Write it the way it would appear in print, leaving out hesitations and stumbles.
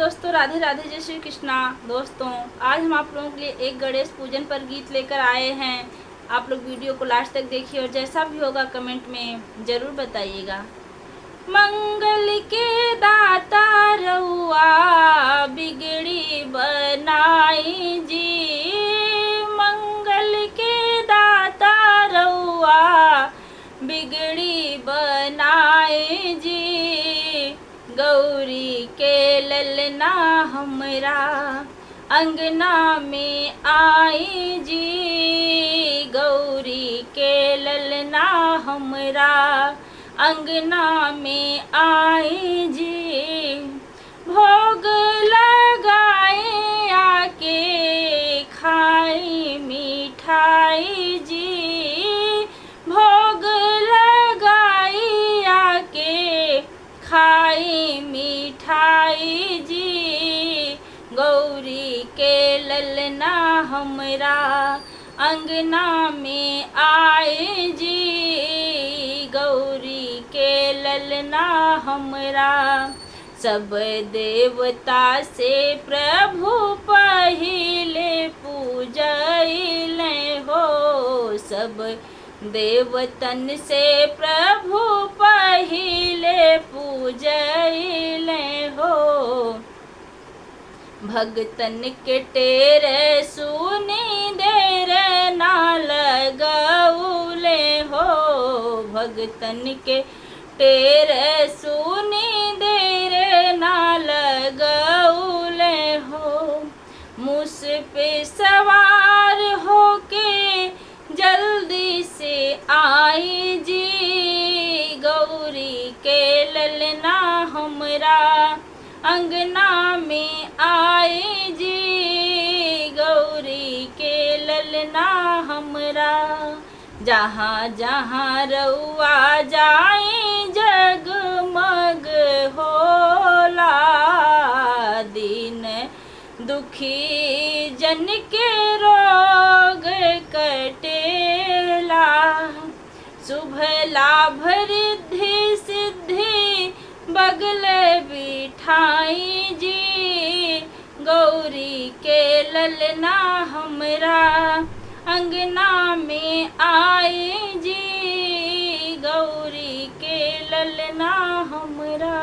दोस्तों, राधे राधे, जय श्री कृष्णा। दोस्तों, आज हम आप लोगों के लिए एक गणेश पूजन पर गीत लेकर आए हैं। आप लोग वीडियो को लास्ट तक देखिए और जैसा भी होगा कमेंट में ज़रूर बताइएगा। मंगल के दाता रउआ बिगड़ी बनाई जी, मंगल के दाता रउआ बिगड़ी बनाई जी, गौरी के ललना हमरा अंगना में आई जी, गौरी के ललना हमरा अंगना में आई जी। भोग लगाए आके खाई मिठाई जी, भोग लगाई आके खाई मिठाई जी, गौरी के ललना हमरा अंगना में आए जी, गौरी के ललना हमरा। सब देवता से प्रभु पहिले पूजैले हो, सब देवतन से प्रभु पहिले पूजैले हो, भगतन के टेरे सुनी देर ना लगौले हो, भगतन के टेरे सुनी देर ना लगौले हो। मुझ पे सवार होके जल्दी से आई जी, गौरी के ललना हमरा अंगना में आए जी, गौरी के ललना हमरा। जहाँ जहाँ रउआ जाए जगमग होला, दिन दुखी जन के रोग कटेला, शुभ लाभ रिद्धि सिद्धि बगल बिठाई जी, गौरी के ललना हमरा अंगना में आए जी, गौरी के ललना हमरा।